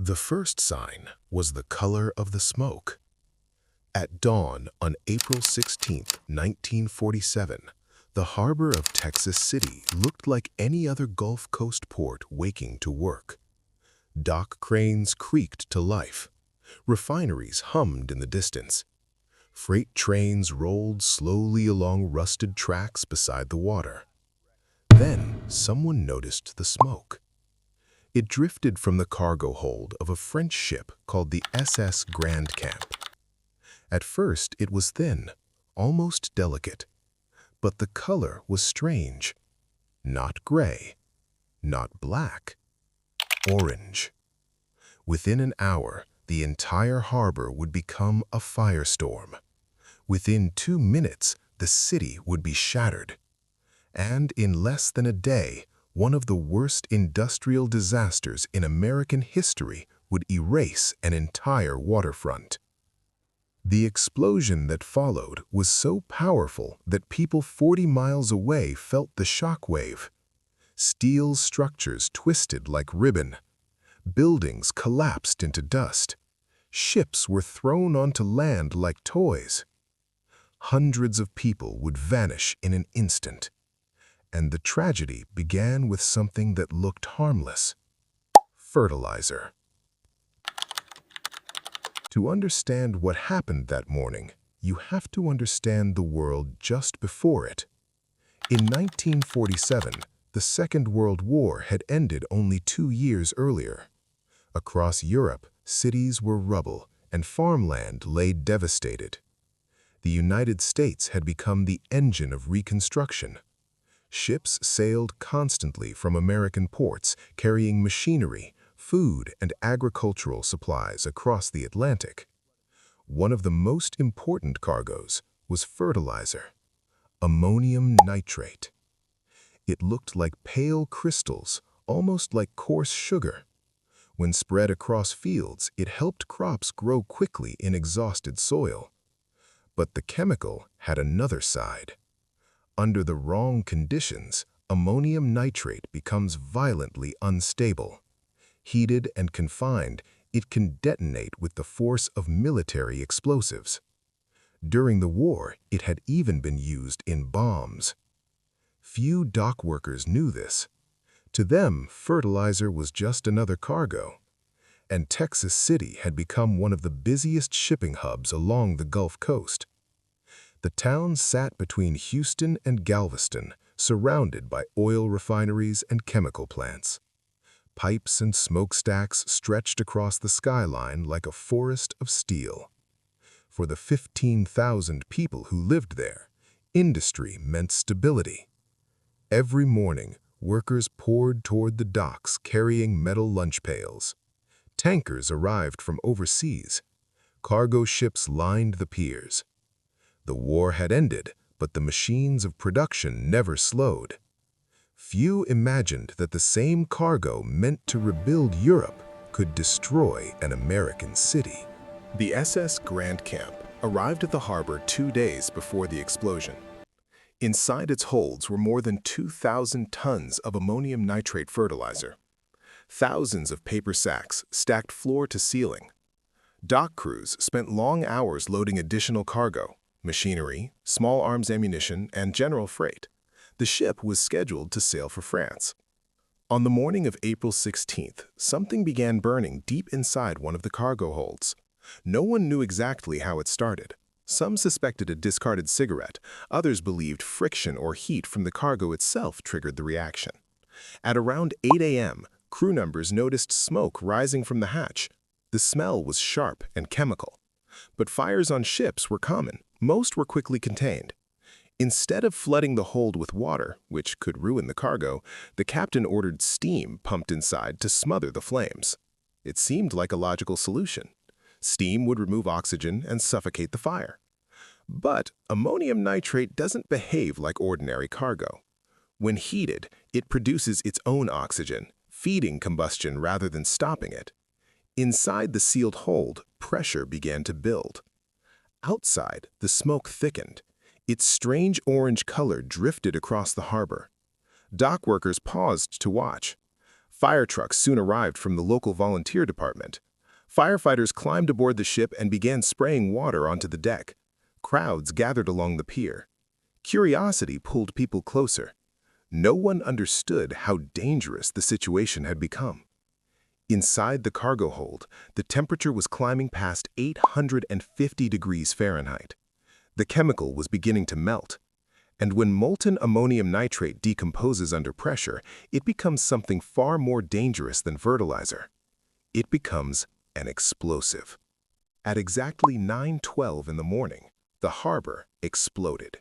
The first sign was the color of the smoke. At dawn on April 16, 1947, the harbor of Texas City looked like any other Gulf Coast port waking to work. Dock cranes creaked to life. Refineries hummed in the distance. Freight trains rolled slowly along rusted tracks beside the water. Then someone noticed the smoke. It drifted from the cargo hold of a French ship called the SS Grandcamp. At first it was thin, almost delicate, but the color was strange. Not gray, not black, orange. Within an hour, the entire harbor would become a firestorm. Within 2 minutes, the city would be shattered. And in less than a day, one of the worst industrial disasters in American history would erase an entire waterfront. The explosion that followed was so powerful that people 40 miles away felt the shockwave. Steel structures twisted like ribbon. Buildings collapsed into dust. Ships were thrown onto land like toys. Hundreds of people would vanish in an instant. And the tragedy began with something that looked harmless: fertilizer. To understand what happened that morning, you have to understand the world just before it. In 1947, the Second World War had ended only 2 years earlier. Across Europe, cities were rubble and farmland lay devastated. The United States had become the engine of reconstruction. Ships sailed constantly from American ports, carrying machinery, food, and agricultural supplies across the Atlantic. One of the most important cargoes was fertilizer, ammonium nitrate. It looked like pale crystals, almost like coarse sugar. When spread across fields, it helped crops grow quickly in exhausted soil. But the chemical had another side. Under the wrong conditions, ammonium nitrate becomes violently unstable. Heated and confined, it can detonate with the force of military explosives. During the war, it had even been used in bombs. Few dock workers knew this. To them, fertilizer was just another cargo. And Texas City had become one of the busiest shipping hubs along the Gulf Coast. The town sat between Houston and Galveston, surrounded by oil refineries and chemical plants. Pipes and smokestacks stretched across the skyline like a forest of steel. For the 15,000 people who lived there, industry meant stability. Every morning, workers poured toward the docks carrying metal lunch pails. Tankers arrived from overseas. Cargo ships lined the piers. The war had ended, but the machines of production never slowed. Few imagined that the same cargo meant to rebuild Europe could destroy an American city. The SS Grandcamp arrived at the harbor 2 days before the explosion. Inside its holds were more than 2,000 tons of ammonium nitrate fertilizer. Thousands of paper sacks stacked floor to ceiling. Dock crews spent long hours loading additional cargo, machinery, small arms ammunition, and general freight. The ship was scheduled to sail for France. On the morning of April 16th, something began burning deep inside one of the cargo holds. No one knew exactly how it started. Some suspected a discarded cigarette, others believed friction or heat from the cargo itself triggered the reaction. At around 8 a.m., crew members noticed smoke rising from the hatch. The smell was sharp and chemical. But fires on ships were common. Most were quickly contained. Instead of flooding the hold with water, which could ruin the cargo, the captain ordered steam pumped inside to smother the flames. It seemed like a logical solution. Steam would remove oxygen and suffocate the fire. But ammonium nitrate doesn't behave like ordinary cargo. When heated, it produces its own oxygen, feeding combustion rather than stopping it. Inside the sealed hold, pressure began to build. Outside, the smoke thickened. Its strange orange color drifted across the harbor. Dock workers paused to watch. Fire trucks soon arrived from the local volunteer department. Firefighters climbed aboard the ship and began spraying water onto the deck. Crowds gathered along the pier. Curiosity pulled people closer. No one understood how dangerous the situation had become. Inside the cargo hold, the temperature was climbing past 850 degrees Fahrenheit. The chemical was beginning to melt. And when molten ammonium nitrate decomposes under pressure, it becomes something far more dangerous than fertilizer. It becomes an explosive. At exactly 9:12 in the morning, the harbor exploded.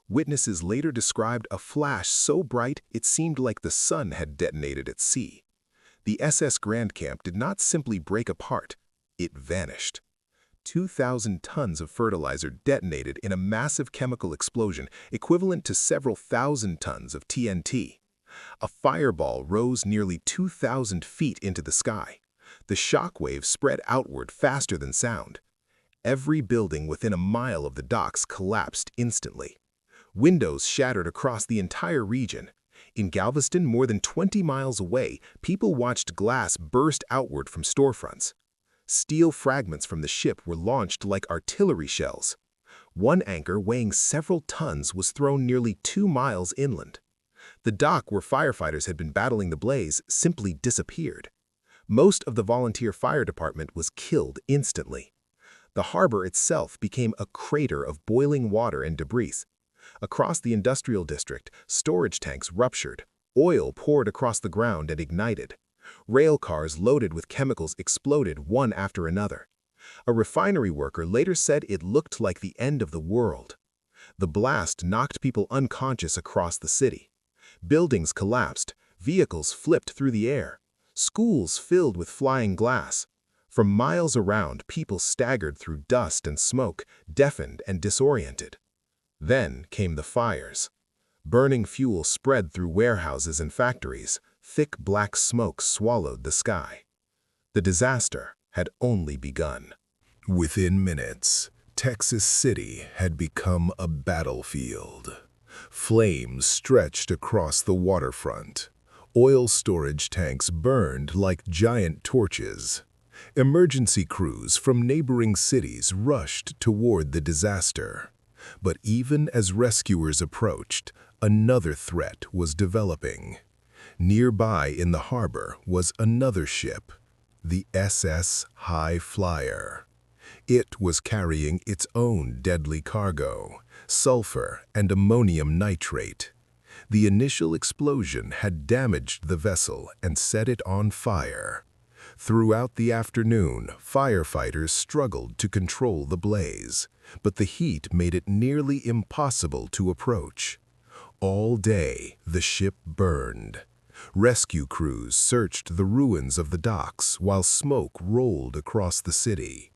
Witnesses later described a flash so bright it seemed like the sun had detonated at sea. The SS Grandcamp did not simply break apart, it vanished. 2,000 tons of fertilizer detonated in a massive chemical explosion equivalent to several thousand tons of TNT. A fireball rose nearly 2,000 feet into the sky. The shockwave spread outward faster than sound. Every building within a mile of the docks collapsed instantly. Windows shattered across the entire region. In Galveston, more than 20 miles away, people watched glass burst outward from storefronts. Steel fragments from the ship were launched like artillery shells. One anchor weighing several tons was thrown nearly 2 miles inland. The dock where firefighters had been battling the blaze simply disappeared. Most of the volunteer fire department was killed instantly. The harbor itself became a crater of boiling water and debris. Across the industrial district, storage tanks ruptured. Oil poured across the ground and ignited. Rail cars loaded with chemicals exploded one after another. A refinery worker later said it looked like the end of the world. The blast knocked people unconscious across the city. Buildings collapsed, vehicles flipped through the air, schools filled with flying glass. For miles around, people staggered through dust and smoke, deafened and disoriented. Then came the fires. Burning fuel spread through warehouses and factories. Thick black smoke swallowed the sky. The disaster had only begun. Within minutes, Texas City had become a battlefield. Flames stretched across the waterfront. Oil storage tanks burned like giant torches. Emergency crews from neighboring cities rushed toward the disaster. But even as rescuers approached, another threat was developing. Nearby in the harbor was another ship, the SS High Flyer. It was carrying its own deadly cargo, sulfur and ammonium nitrate. The initial explosion had damaged the vessel and set it on fire. Throughout the afternoon, firefighters struggled to control the blaze, but the heat made it nearly impossible to approach. All day, the ship burned. Rescue crews searched the ruins of the docks while smoke rolled across the city.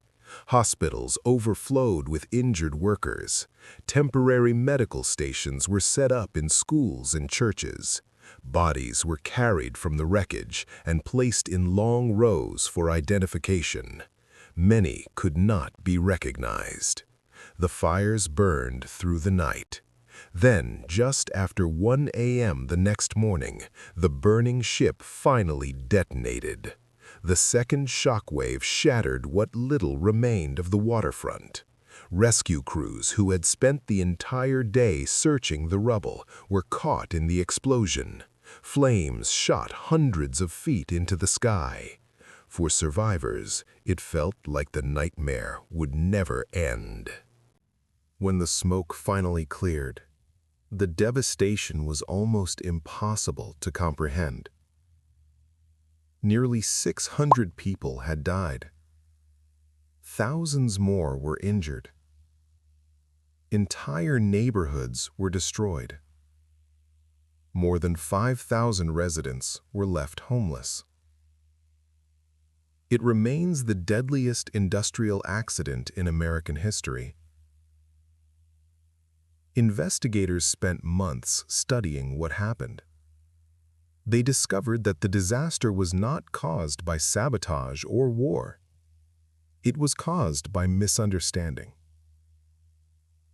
Hospitals overflowed with injured workers. Temporary medical stations were set up in schools and churches. Bodies were carried from the wreckage and placed in long rows for identification. Many could not be recognized. The fires burned through the night. Then, just after 1 a.m. the next morning, the burning ship finally detonated. The second shockwave shattered what little remained of the waterfront. Rescue crews who had spent the entire day searching the rubble were caught in the explosion. Flames shot hundreds of feet into the sky. For survivors, it felt like the nightmare would never end. When the smoke finally cleared, the devastation was almost impossible to comprehend. Nearly 600 people had died. Thousands more were injured. Entire neighborhoods were destroyed. More than 5,000 residents were left homeless. It remains the deadliest industrial accident in American history. Investigators spent months studying what happened. They discovered that the disaster was not caused by sabotage or war. It was caused by misunderstanding.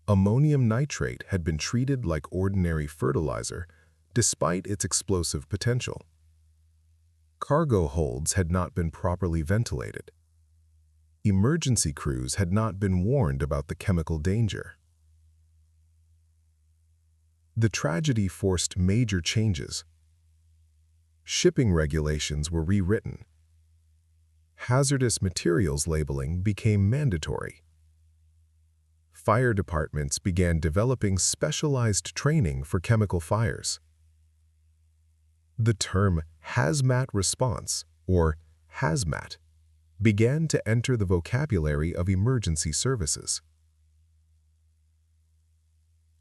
Ammonium nitrate had been treated like ordinary fertilizer despite its explosive potential. Cargo holds had not been properly ventilated. Emergency crews had not been warned about the chemical danger. The tragedy forced major changes. Shipping regulations were rewritten. Hazardous materials labeling became mandatory. Fire departments began developing specialized training for chemical fires. The term hazmat response, or hazmat, began to enter the vocabulary of emergency services.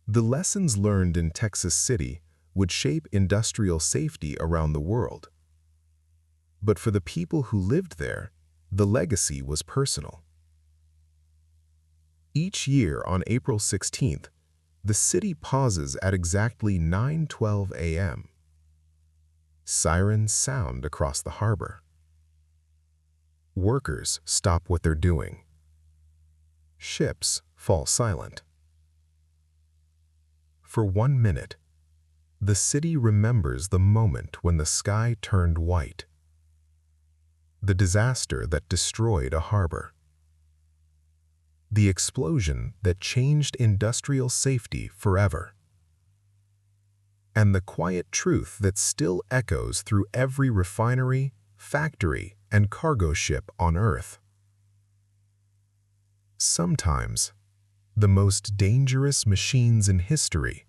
The lessons learned in Texas City would shape industrial safety around the world. But for the people who lived there, the legacy was personal. Each year on April 16th, the city pauses at exactly 9:12 a.m. Sirens sound across the harbor. Workers stop what they're doing. Ships fall silent. For 1 minute, the city remembers the moment when the sky turned white. The disaster that destroyed a harbor. The explosion that changed industrial safety forever. And the quiet truth that still echoes through every refinery, factory, and cargo ship on Earth. Sometimes, the most dangerous machines in history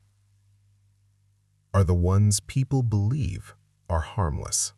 are the ones people believe are harmless.